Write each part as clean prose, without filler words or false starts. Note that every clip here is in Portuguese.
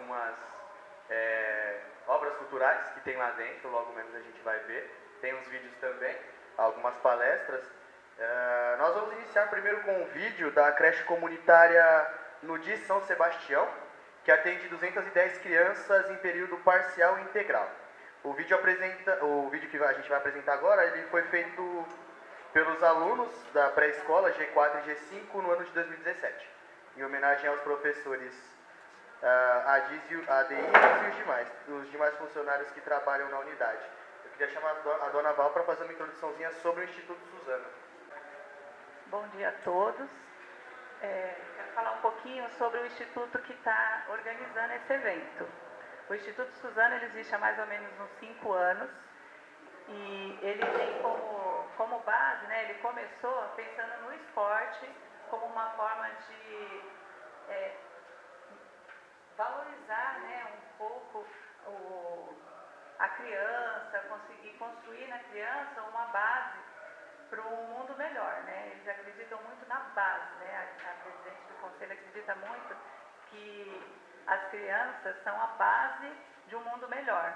algumas obras culturais que tem lá dentro, logo menos a gente vai ver. Tem uns vídeos também, algumas palestras. Nós vamos iniciar primeiro com um vídeo da creche comunitária Nudi São Sebastião, que atende 210 crianças em período parcial e integral. O vídeo que a gente vai apresentar agora, ele foi feito pelos alunos da pré-escola G4 e G5 no ano de 2017, em homenagem aos professores Adísio e os demais funcionários que trabalham na unidade. Eu queria chamar a dona Val para fazer uma introduçãozinha sobre o Instituto Suzano. Bom dia a todos. Quero falar um pouquinho sobre o Instituto que está organizando esse evento. O Instituto Suzano ele existe há mais ou menos uns 5 anos e ele tem como base, né, ele começou pensando no esporte como uma forma de valorizar, né, um pouco a criança, conseguir construir na criança uma base para um mundo melhor, né? Eles acreditam muito na base, né? A presidente do conselho acredita muito que as crianças são a base de um mundo melhor.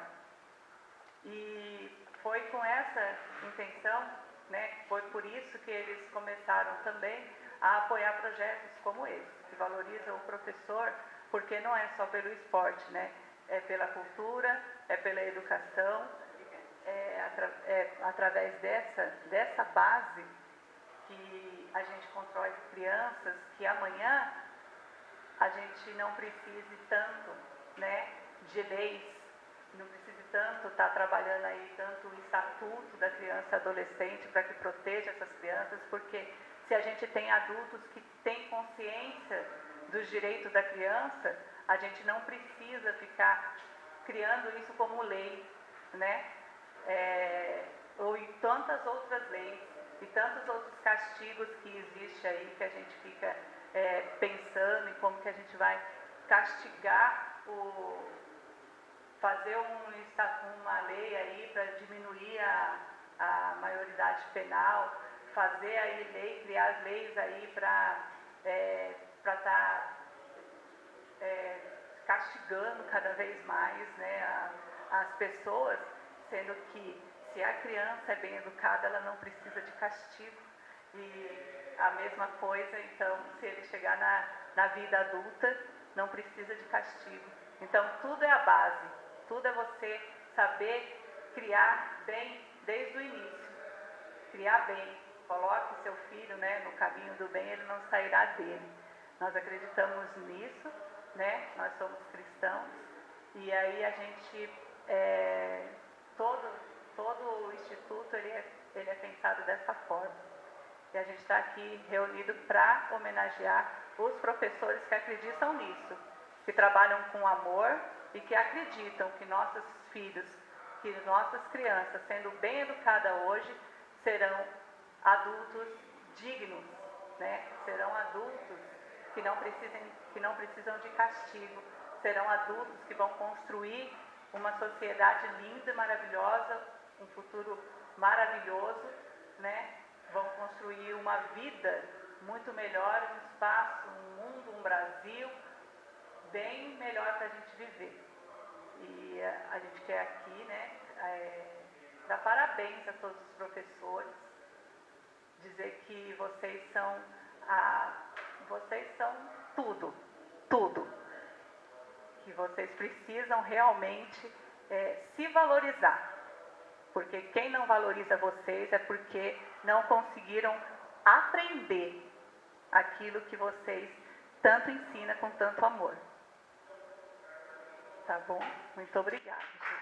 E foi com essa intenção, né? Foi por isso que eles começaram também a apoiar projetos como esse, que valorizam o professor, porque não é só pelo esporte, né? É pela cultura, é pela educação, através dessa base que a gente constrói crianças que amanhã a gente não precise tanto, né, de leis, não precise tanto estar trabalhando aí tanto o estatuto da criança e adolescente para que proteja essas crianças, porque se a gente tem adultos que têm consciência dos direitos da criança, a gente não precisa ficar criando isso como lei, né? Ou em tantas outras leis e tantos outros castigos que existem aí, que a gente fica pensando em como que a gente vai castigar, fazer uma lei aí para diminuir a maioridade penal, fazer aí criar leis aí para estar castigando cada vez mais, né, as pessoas, sendo que se a criança é bem educada, ela não precisa de castigo. E a mesma coisa, então, se ele chegar na vida adulta, não precisa de castigo. Então, tudo é a base, tudo é você saber criar bem desde o início. Criar bem, coloque seu filho, né, no caminho do bem, ele não sairá dele. Nós acreditamos nisso, né? Nós somos cristãos, e aí a gente, todo o Instituto ele é pensado dessa forma. E a gente está aqui reunido para homenagear os professores que acreditam nisso, que trabalham com amor e que acreditam que nossos filhos, que nossas crianças, sendo bem educadas hoje, serão adultos dignos, né? Serão adultos que não precisam de castigo, serão adultos que vão construir uma sociedade linda e maravilhosa, um futuro maravilhoso, né? Vão construir uma vida muito melhor, um espaço, um mundo, um Brasil bem melhor para a gente viver. E a gente quer aqui, né, dar parabéns a todos os professores, dizer que vocês são tudo, que vocês precisam realmente se valorizar, porque quem não valoriza vocês é porque não conseguiram aprender aquilo que vocês tanto ensinam com tanto amor. Tá bom? Muito obrigada, gente.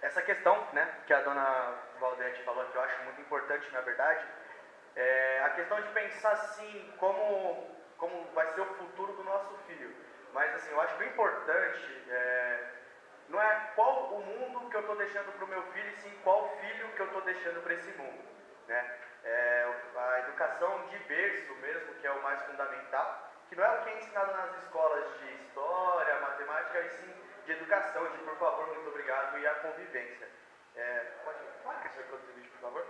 Essa questão, né, que a dona Valdete falou, que eu acho muito importante, na verdade, a questão de pensar assim, como vai ser o futuro do nosso filho. Mas assim, eu acho que o importante não é qual o mundo que eu estou deixando para o meu filho, e sim qual filho que eu estou deixando para esse mundo, né? A educação de berço mesmo, que é o mais fundamental, que não é o que é ensinado nas escolas de história, matemática, e sim de educação, de por favor, muito obrigado, e a convivência. Pode introduzir o vídeo, por favor?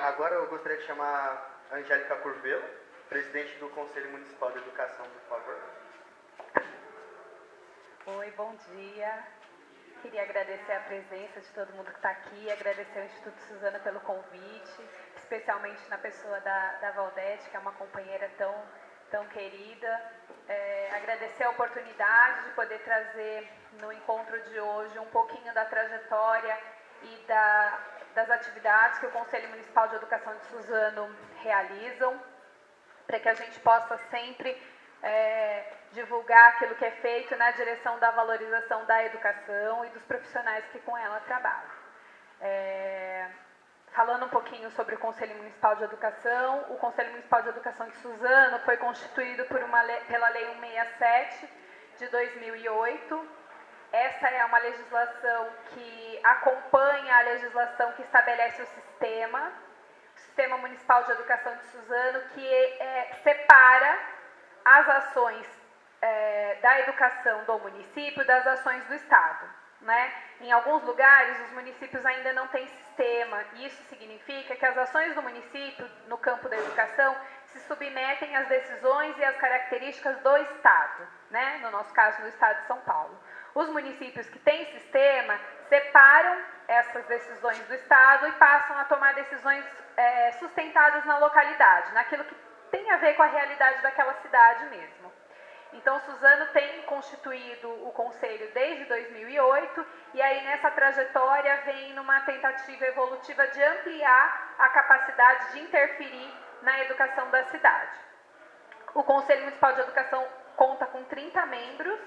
Agora eu gostaria de chamar a Angélica Curvelo, presidente do Conselho Municipal de Educação, por favor. Oi, bom dia. Queria agradecer a presença de todo mundo que está aqui, agradecer ao Instituto Suzano pelo convite, especialmente na pessoa da Valdete, que é uma companheira tão querida. Agradecer a oportunidade de poder trazer no encontro de hoje um pouquinho da trajetória e das atividades que o Conselho Municipal de Educação de Suzano realizam, para que a gente possa sempre divulgar aquilo que é feito na direção da valorização da educação e dos profissionais que com ela trabalham. Falando um pouquinho sobre o Conselho Municipal de Educação, o Conselho Municipal de Educação de Suzano foi constituído pela Lei 167 de 2008. Essa é uma legislação que acompanha a legislação que estabelece o Sistema Municipal de Educação de Suzano, que separa as ações da educação do município das ações do Estado, né? Em alguns lugares, os municípios ainda não têm sistema, e isso significa que as ações do município no campo da educação se submetem às decisões e às características do Estado, né? No nosso caso, no Estado de São Paulo. Os municípios que têm sistema separam essas decisões do Estado e passam a tomar decisões sustentadas na localidade, naquilo que tem a ver com a realidade daquela cidade mesmo. Então, Suzano tem constituído o Conselho desde 2008 e aí nessa trajetória vem numa tentativa evolutiva de ampliar a capacidade de interferir na educação da cidade. O Conselho Municipal de Educação conta com 30 membros.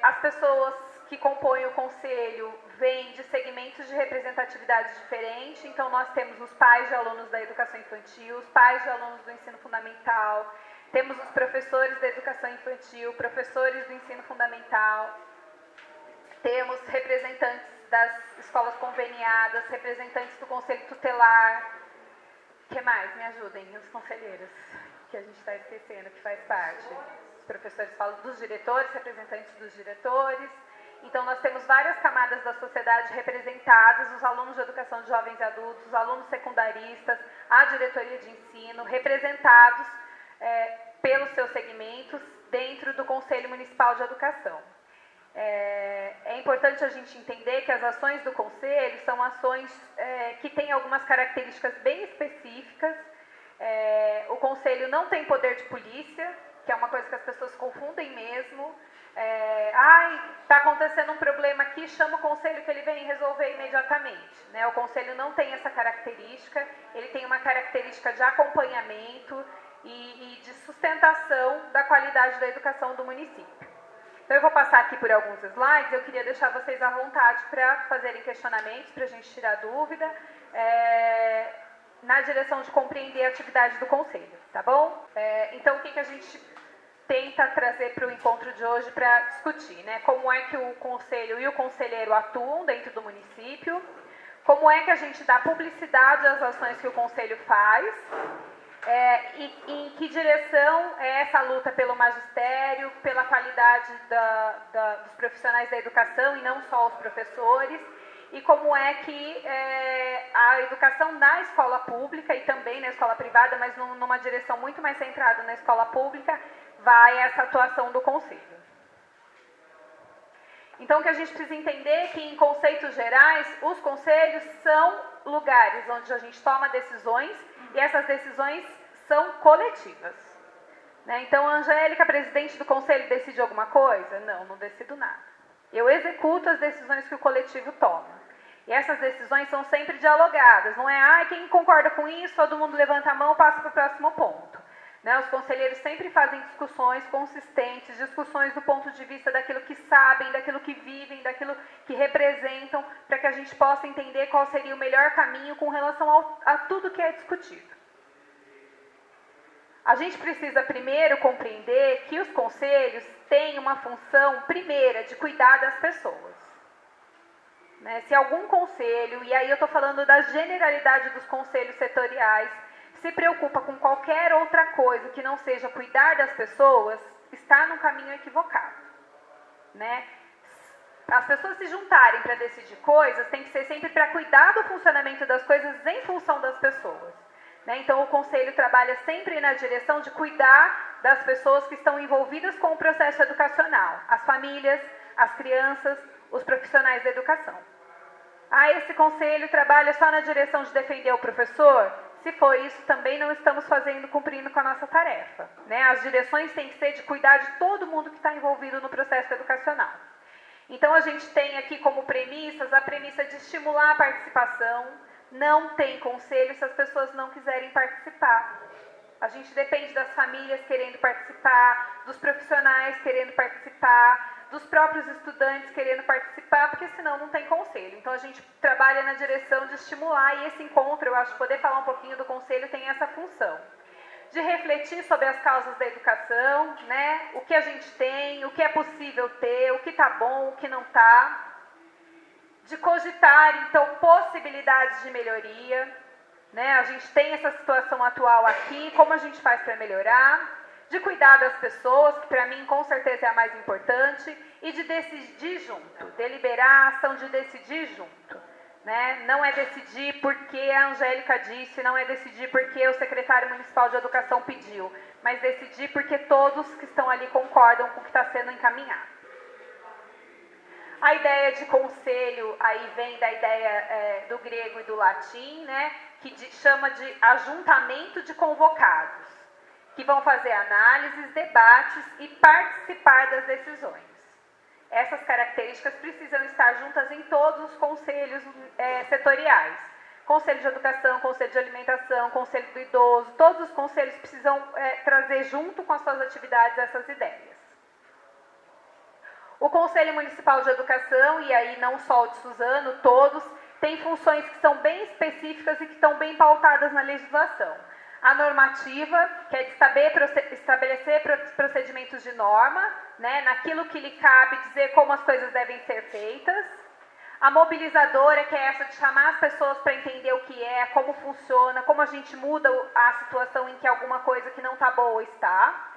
As pessoas que compõem o Conselho vêm de segmentos de representatividade diferentes, então nós temos os pais de alunos da educação infantil, os pais de alunos do ensino fundamental, temos os professores da educação infantil, professores do ensino fundamental, temos representantes das escolas conveniadas, representantes do Conselho Tutelar. O que mais? Me ajudem, os conselheiros, que a gente está esquecendo, que faz parte. Os professores falam dos diretores, representantes dos diretores. Então, nós temos várias camadas da sociedade representadas, os alunos de educação de jovens e adultos, os alunos secundaristas, a diretoria de ensino, representados pelos seus segmentos dentro do Conselho Municipal de Educação. É importante a gente entender que as ações do Conselho são ações que têm algumas características bem específicas. O Conselho não tem poder de polícia, que é uma coisa que as pessoas confundem mesmo. Está acontecendo um problema aqui, chama o Conselho que ele vem resolver imediatamente, né? O Conselho não tem essa característica, ele tem uma característica de acompanhamento e de sustentação da qualidade da educação do município. Então eu vou passar aqui por alguns slides, eu queria deixar vocês à vontade para fazerem questionamentos, para a gente tirar dúvida, na direção de compreender a atividade do Conselho, tá bom? Então o que a gente tenta trazer para o encontro de hoje para discutir, né? Como é que o Conselho e o conselheiro atuam dentro do município, como é que a gente dá publicidade às ações que o Conselho faz, e em que direção é essa luta pelo magistério, pela qualidade dos profissionais da educação e não só os professores, e como é que a educação na escola pública e também na escola privada, mas numa direção muito mais centrada na escola pública, vai essa atuação do conselho. Então, o que a gente precisa entender é que, em conceitos gerais, os conselhos são lugares onde a gente toma decisões e essas decisões são coletivas. Né? Então, a Angélica, presidente do conselho, decide alguma coisa? Não, não decido nada. Eu executo as decisões que o coletivo toma. E essas decisões são sempre dialogadas. Não é, quem concorda com isso, todo mundo levanta a mão e passa para o próximo ponto. Né, os conselheiros sempre fazem discussões consistentes, discussões do ponto de vista daquilo que sabem, daquilo que vivem, daquilo que representam, para que a gente possa entender qual seria o melhor caminho com relação a tudo que é discutido. A gente precisa primeiro compreender que os conselhos têm uma função primeira de cuidar das pessoas. Né, se algum conselho, e aí eu estou falando da generalidade dos conselhos setoriais, se preocupa com qualquer outra coisa que não seja cuidar das pessoas, está no caminho equivocado. Né? As pessoas se juntarem para decidir coisas tem que ser sempre para cuidar do funcionamento das coisas em função das pessoas. Né? Então, o conselho trabalha sempre na direção de cuidar das pessoas que estão envolvidas com o processo educacional, as famílias, as crianças, os profissionais da educação. Esse conselho trabalha só na direção de defender o professor? Se for isso, também não estamos cumprindo com a nossa tarefa. Né? As direções têm que ser de cuidar de todo mundo que está envolvido no processo educacional. Então, a gente tem aqui como premissas a premissa de estimular a participação. Não tem conselho se as pessoas não quiserem participar. A gente depende das famílias querendo participar, dos profissionais querendo participar, dos próprios estudantes querendo participar, porque senão não tem conselho. Então, a gente trabalha na direção de estimular, e esse encontro, eu acho que poder falar um pouquinho do conselho tem essa função. De refletir sobre as causas da educação, né? O que a gente tem, o que é possível ter, o que está bom, o que não está. De cogitar, então, possibilidades de melhoria. Né? A gente tem essa situação atual aqui, como a gente faz para melhorar. De cuidar das pessoas, que para mim com certeza é a mais importante, e de decidir junto, deliberar a ação de decidir junto. Né? Não é decidir porque a Angélica disse, não é decidir porque o secretário municipal de educação pediu, mas decidir porque todos que estão ali concordam com o que está sendo encaminhado. A ideia de conselho aí vem da ideia do grego e do latim, né? Que chama de ajuntamento de convocados, que vão fazer análises, debates e participar das decisões. Essas características precisam estar juntas em todos os conselhos setoriais. Conselho de Educação, Conselho de Alimentação, Conselho do Idoso, todos os conselhos precisam trazer junto com as suas atividades essas ideias. O Conselho Municipal de Educação, e aí não só o de Suzano, todos, têm funções que são bem específicas e que estão bem pautadas na legislação. A normativa, que é de estabelecer procedimentos de norma, né, naquilo que lhe cabe dizer como as coisas devem ser feitas. A mobilizadora, que é essa de chamar as pessoas para entender o que é, como funciona, como a gente muda a situação em que alguma coisa que não está boa está.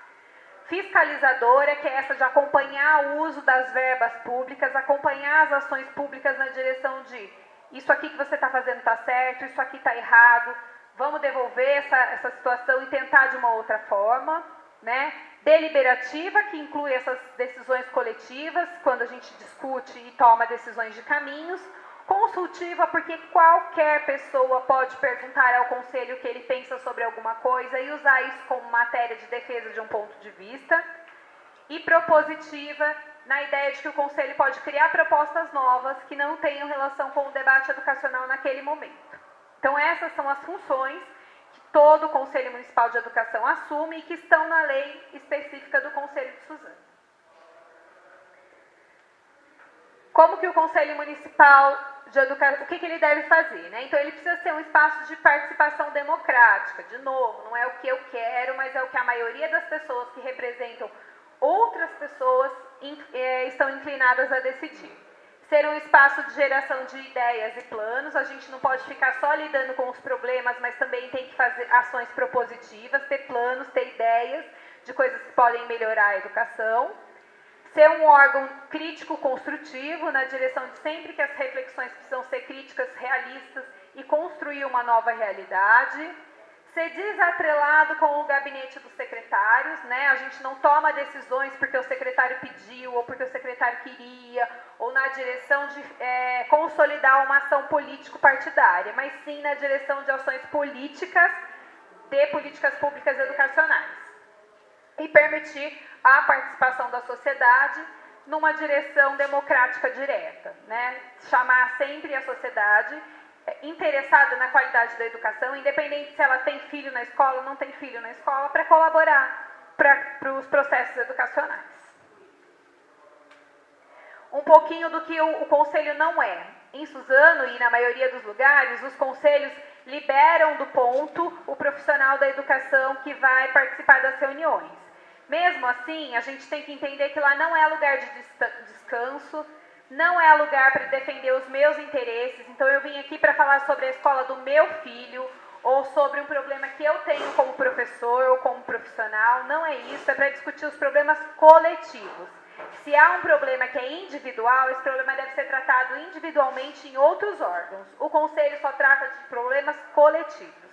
Fiscalizadora, que é essa de acompanhar o uso das verbas públicas, acompanhar as ações públicas na direção de isso aqui que você está fazendo está certo, isso aqui está errado, vamos devolver essa situação e tentar de uma outra forma. Né? Deliberativa, que inclui essas decisões coletivas, quando a gente discute e toma decisões de caminhos. Consultiva, porque qualquer pessoa pode perguntar ao conselho o que ele pensa sobre alguma coisa e usar isso como matéria de defesa de um ponto de vista. E propositiva, na ideia de que o conselho pode criar propostas novas que não tenham relação com o debate educacional naquele momento. Então, essas são as funções que todo o Conselho Municipal de Educação assume e que estão na lei específica do Conselho de Suzano. Como que o Conselho Municipal de Educação, o que ele deve fazer? Né? Então, ele precisa ser um espaço de participação democrática. De novo, não é o que eu quero, mas é o que a maioria das pessoas que representam outras pessoas estão inclinadas a decidir. Ser um espaço de geração de ideias e planos, a gente não pode ficar só lidando com os problemas, mas também tem que fazer ações propositivas, ter planos, ter ideias de coisas que podem melhorar a educação. Ser um órgão crítico-construtivo, na direção de sempre que as reflexões precisam ser críticas, realistas e construir uma nova realidade. ser desatrelado com o gabinete dos secretários, né? A gente não toma decisões porque o secretário pediu, ou porque o secretário queria, ou na direção de consolidar uma ação político-partidária, mas sim na direção de ações políticas, de políticas públicas educacionais. E permitir a participação da sociedade numa direção democrática direta, né? Chamar sempre a sociedade interessada na qualidade da educação, independente se ela tem filho na escola ou não tem filho na escola, para colaborar para os processos educacionais. Um pouquinho do que o conselho não é. Em Suzano e na maioria dos lugares, os conselhos liberam do ponto o profissional da educação que vai participar das reuniões. Mesmo assim, a gente tem que entender que lá não é lugar de descanso, não é lugar para defender os meus interesses. Então eu vim aqui para falar sobre a escola do meu filho, ou sobre um problema que eu tenho como professor ou como profissional. Não é isso, é para discutir os problemas coletivos. Se há um problema que é individual, esse problema deve ser tratado individualmente em outros órgãos. O conselho só trata de problemas coletivos.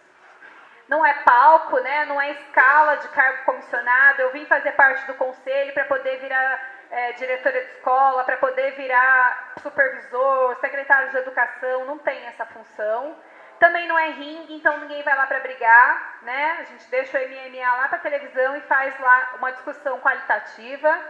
Não é palco, né? Não é escala de cargo comissionado. Eu vim fazer parte do conselho para poder virar diretora de escola, para poder virar supervisor, secretário de educação. Não tem essa função. Também não é ringue, então ninguém vai lá para brigar, né? A gente deixa o MMA lá para a televisão e faz lá uma discussão qualitativa.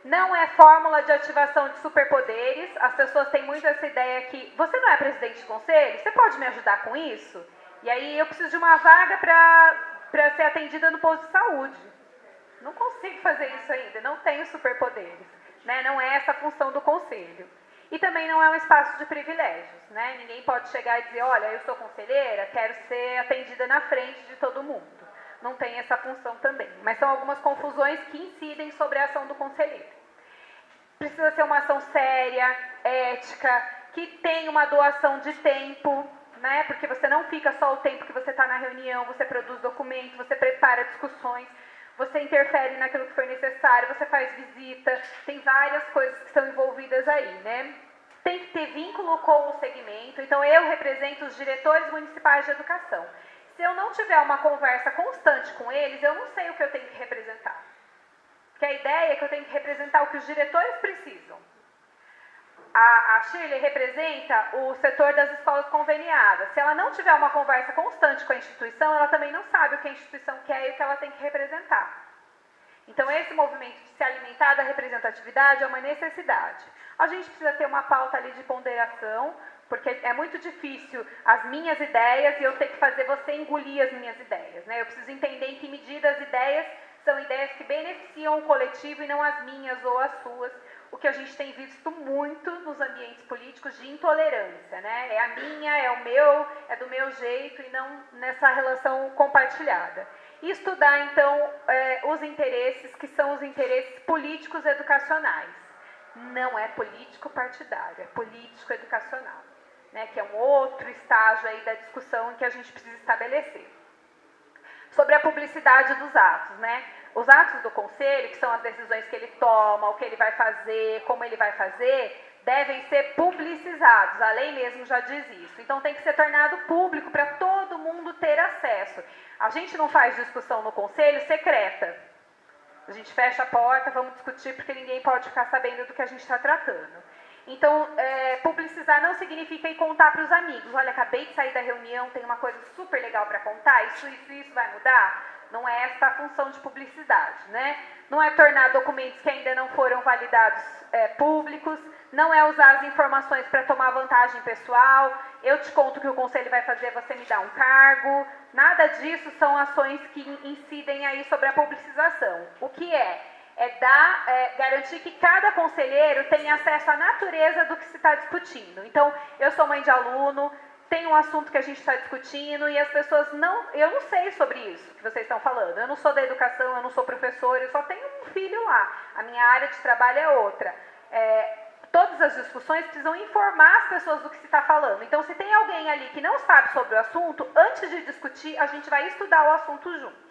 Não é fórmula de ativação de superpoderes. As pessoas têm muito essa ideia que você não é presidente de conselho? Você pode me ajudar com isso? E aí eu preciso de uma vaga para ser atendida no posto de saúde. Não consigo fazer isso ainda, não tenho superpoderes, né? Não é essa a função do conselho. E também não é um espaço de privilégios, né? Ninguém pode chegar e dizer, olha, eu sou conselheira, quero ser atendida na frente de todo mundo. Não tem essa função também. Mas são algumas confusões que incidem sobre a ação do conselheiro. Precisa ser uma ação séria, ética, que tenha uma doação de tempo, né? Porque você não fica só o tempo que você está na reunião, você produz documentos, você prepara discussões, você interfere naquilo que for necessário, você faz visita, tem várias coisas que estão envolvidas aí, né? Tem que ter vínculo com o segmento, então eu represento os diretores municipais de educação. Se eu não tiver uma conversa constante com eles, eu não sei o que eu tenho que representar. Porque a ideia é que eu tenho que representar o que os diretores precisam. A Shirley representa o setor das escolas conveniadas. Se ela não tiver uma conversa constante com a instituição, ela também não sabe o que a instituição quer e o que ela tem que representar. Então, esse movimento de se alimentar da representatividade é uma necessidade. A gente precisa ter uma pauta ali de ponderação, porque é muito difícil as minhas ideias e eu ter que fazer você engolir as minhas ideias, né? Eu preciso entender em que medida as ideias são ideias que beneficiam o coletivo e não as minhas ou as suas. O que a gente tem visto muito nos ambientes políticos de intolerância, né? É a minha, é o meu, é do meu jeito e não nessa relação compartilhada. E estudar, então, os interesses que são os interesses políticos educacionais. Não é político partidário, é político educacional, né? Que é um outro estágio aí da discussão em que a gente precisa estabelecer. Sobre a publicidade dos atos, né? Os atos do conselho, que são as decisões que ele toma, o que ele vai fazer, como ele vai fazer, devem ser publicizados. A lei mesmo já diz isso. Então tem que ser tornado público para todo mundo ter acesso. A gente não faz discussão no conselho secreta. A gente fecha a porta, vamos discutir porque ninguém pode ficar sabendo do que a gente está tratando. Então, publicizar não significa ir contar para os amigos. Olha, acabei de sair da reunião, tem uma coisa super legal para contar, isso vai mudar? Não é essa a função de publicidade, né? Não é tornar documentos que ainda não foram validados públicos, não é usar as informações para tomar vantagem pessoal, eu te conto o que o conselho vai fazer, você me dá um cargo, nada disso são ações que incidem aí sobre a publicização. O que garantir que cada conselheiro tenha acesso à natureza do que se está discutindo. Então, eu sou mãe de aluno, tem um assunto que a gente está discutindo e as pessoas eu não sei sobre isso que vocês estão falando. Eu não sou da educação, eu não sou professora, eu só tenho um filho lá. A minha área de trabalho é outra. Todas as discussões precisam informar as pessoas do que se está falando. Então, se tem alguém ali que não sabe sobre o assunto, antes de discutir, a gente vai estudar o assunto juntos.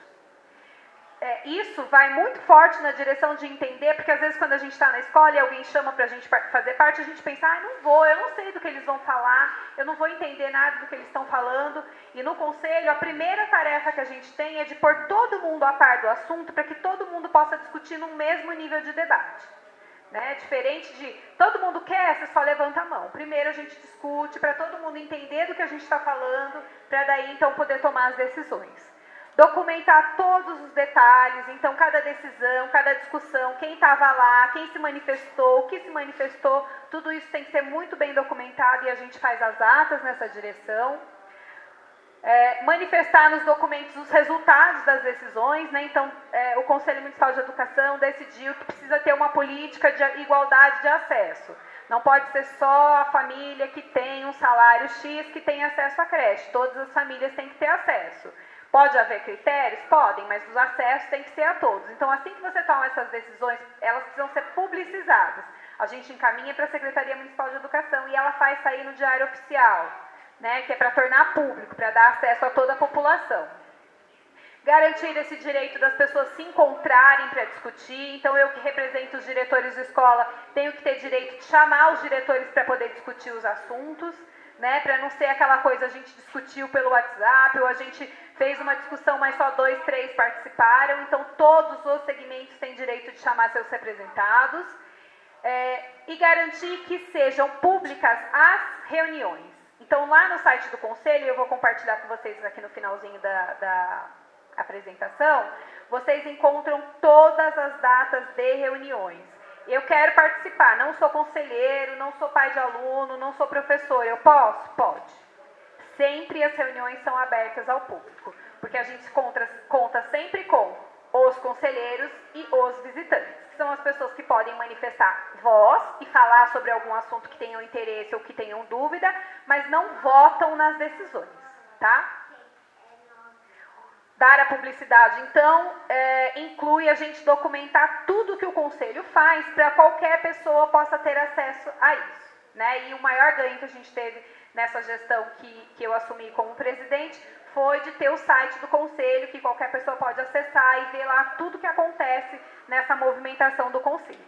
isso vai muito forte na direção de entender, porque às vezes quando a gente está na escola e alguém chama para a gente fazer parte, a gente pensa, não vou, eu não sei do que eles vão falar, eu não vou entender nada do que eles estão falando. E no conselho, a primeira tarefa que a gente tem é de pôr todo mundo a par do assunto, para que todo mundo possa discutir no mesmo nível de debate. Né? Diferente de, todo mundo quer, você só levanta a mão. Primeiro a gente discute, para todo mundo entender do que a gente está falando, para daí então poder tomar as decisões. Documentar todos os detalhes, então cada decisão, cada discussão, quem estava lá, quem se manifestou, o que se manifestou, tudo isso tem que ser muito bem documentado e a gente faz as atas nessa direção. Manifestar nos documentos os resultados das decisões, né? Então o Conselho Municipal de Educação decidiu que precisa ter uma política de igualdade de acesso. Não pode ser só a família que tem um salário X que tem acesso à creche, todas as famílias têm que ter acesso. Pode haver critérios? Podem, mas os acessos têm que ser a todos. Então, assim que você toma essas decisões, elas precisam ser publicizadas. A gente encaminha para a Secretaria Municipal de Educação e ela faz sair no Diário Oficial, né, que é para tornar público, para dar acesso a toda a população. Garantir esse direito das pessoas se encontrarem para discutir. Então, eu que represento os diretores de escola, tenho que ter direito de chamar os diretores para poder discutir os assuntos, né, para não ser aquela coisa, a gente discutiu pelo WhatsApp, ou a gente fez uma discussão, mas só 2, 3 participaram. Então, todos os segmentos têm direito de chamar seus representados. E garantir que sejam públicas as reuniões. Então, lá no site do Conselho, eu vou compartilhar com vocês aqui no finalzinho da apresentação, vocês encontram todas as datas de reuniões. Eu quero participar, não sou conselheiro, não sou pai de aluno, não sou professor, eu posso? Pode. Sempre as reuniões são abertas ao público, porque a gente conta sempre com os conselheiros e os visitantes, que são as pessoas que podem manifestar voz e falar sobre algum assunto que tenham interesse ou que tenham dúvida, mas não votam nas decisões, tá? Dar a publicidade, então, inclui a gente documentar tudo que o Conselho faz para qualquer pessoa possa ter acesso a isso, né? E o maior ganho que a gente teve nessa gestão que eu assumi como presidente foi de ter o site do Conselho, que qualquer pessoa pode acessar e ver lá tudo que acontece nessa movimentação do Conselho.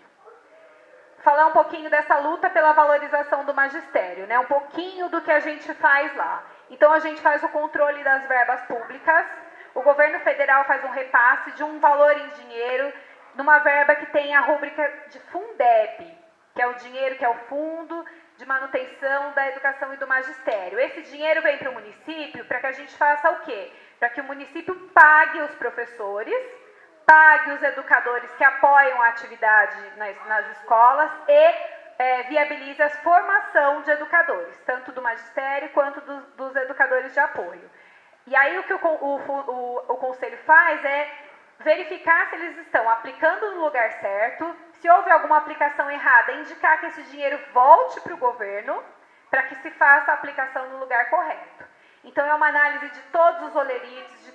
Falar um pouquinho dessa luta pela valorização do magistério, né? Um pouquinho do que a gente faz lá. Então, a gente faz o controle das verbas públicas. O governo federal faz um repasse de um valor em dinheiro, numa verba que tem a rúbrica de Fundeb, que é o dinheiro que é o Fundo de Manutenção da Educação e do Magistério. Esse dinheiro vem para o município para que a gente faça o quê? Para que o município pague os professores, pague os educadores que apoiam a atividade nas escolas e viabilize a formação de educadores, tanto do magistério quanto dos educadores de apoio. E aí o que o Conselho faz é verificar se eles estão aplicando no lugar certo, se houve alguma aplicação errada, indicar que esse dinheiro volte para o governo, para que se faça a aplicação no lugar correto. Então é uma análise de todos os olerites, de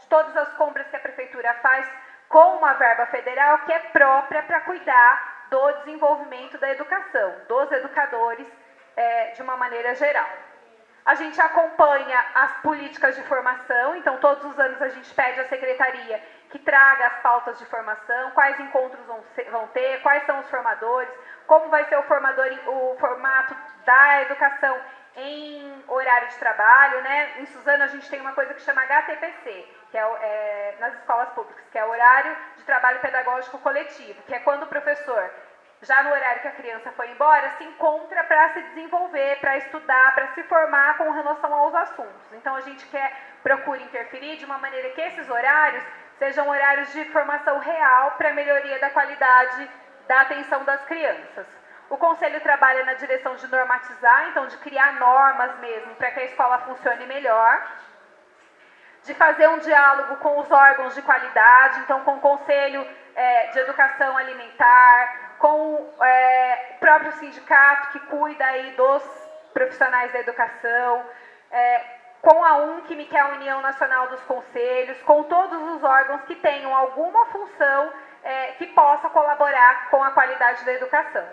todas as compras que a Prefeitura faz com uma verba federal que é própria para cuidar do desenvolvimento da educação, dos educadores de uma maneira geral. A gente acompanha as políticas de formação, então todos os anos a gente pede à Secretaria que traga as pautas de formação, quais encontros vão ter, quais são os formadores, como vai ser o formato da educação em horário de trabalho, né? Em Suzano a gente tem uma coisa que chama HTPC, que é nas escolas públicas, que é o horário de trabalho pedagógico coletivo, que é quando o professor, já no horário que a criança foi embora, se encontra para se desenvolver, para estudar, para se formar com relação aos assuntos. Então, a gente procura interferir de uma maneira que esses horários sejam horários de formação real para a melhoria da qualidade da atenção das crianças. O Conselho trabalha na direção de normatizar, então de criar normas mesmo, para que a escola funcione melhor, de fazer um diálogo com os órgãos de qualidade, então com o Conselho de Educação Alimentar, com o próprio sindicato que cuida aí dos profissionais da educação, com a UNCM, que é a União Nacional dos Conselhos, com todos os órgãos que tenham alguma função que possa colaborar com a qualidade da educação.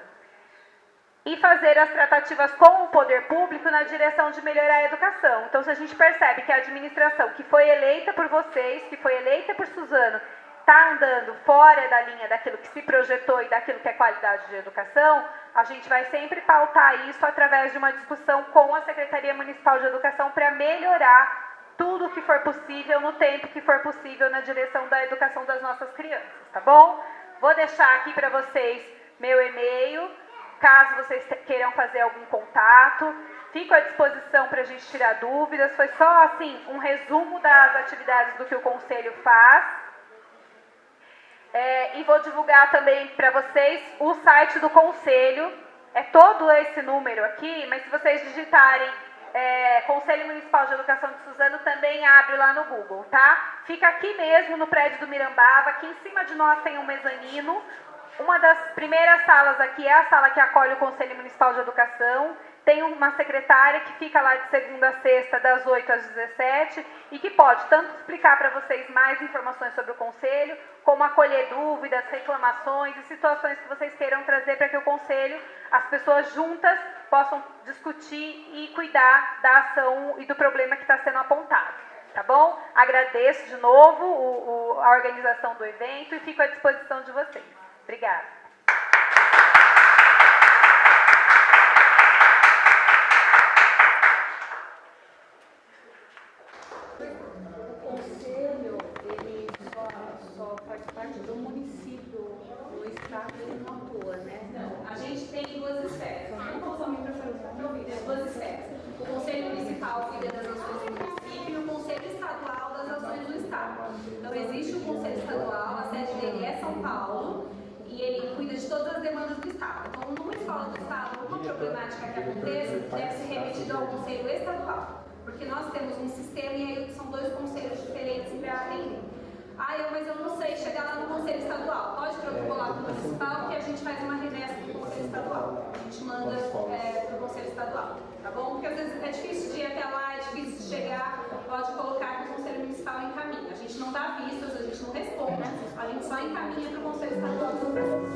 e fazer as tratativas com o poder público na direção de melhorar a educação. Então, se a gente percebe que a administração que foi eleita por vocês, que foi eleita por Suzano, está andando fora da linha daquilo que se projetou e daquilo que é qualidade de educação, a gente vai sempre pautar isso através de uma discussão com a Secretaria Municipal de Educação para melhorar tudo o que for possível, no tempo que for possível, na direção da educação das nossas crianças, tá bom? Vou deixar aqui para vocês meu e-mail, caso vocês queiram fazer algum contato. Fico à disposição para a gente tirar dúvidas. Foi só, assim, um resumo das atividades do que o Conselho faz. E vou divulgar também para vocês o site do Conselho. É todo esse número aqui, mas se vocês digitarem Conselho Municipal de Educação de Suzano, também abre lá no Google, tá? Fica aqui mesmo no prédio do Mirambava. Aqui em cima de nós tem um mezanino. Uma das primeiras salas aqui é a sala que acolhe o Conselho Municipal de Educação. Tem uma secretária que fica lá de segunda a sexta, das 8 às 17, e que pode tanto explicar para vocês mais informações sobre o Conselho, como acolher dúvidas, reclamações e situações que vocês queiram trazer para que o Conselho, as pessoas juntas, possam discutir e cuidar da ação e do problema que está sendo apontado. Tá bom? Agradeço de novo a organização do evento e fico à disposição de vocês. Obrigada. O conselho, ele só faz parte do município, do estado, ele não atua, né? Não, a gente tem duas esferas. Duas esferas. O Conselho Municipal cuida das ações do município e o Conselho Estadual das ações do estado. Então existe o Conselho Estadual, a sede dele é São Paulo, e ele cuida de todas as demandas do Estado. Então, numa escola do Estado, alguma problemática que aconteça, deve ser remetido ao Conselho Estadual. Porque nós temos um sistema e aí são dois conselhos diferentes para atender. Mas eu não sei chegar lá no Conselho Estadual. Pode protocolar para o municipal que a gente faz uma remessa para o Conselho Estadual. A gente manda para o Conselho Estadual, tá bom? Porque às vezes é difícil de ir até lá, é difícil de chegar, pode colocar que o Conselho Municipal encaminha. A gente não dá vistas, a gente não responde, a gente só encaminha para o Conselho Estadual.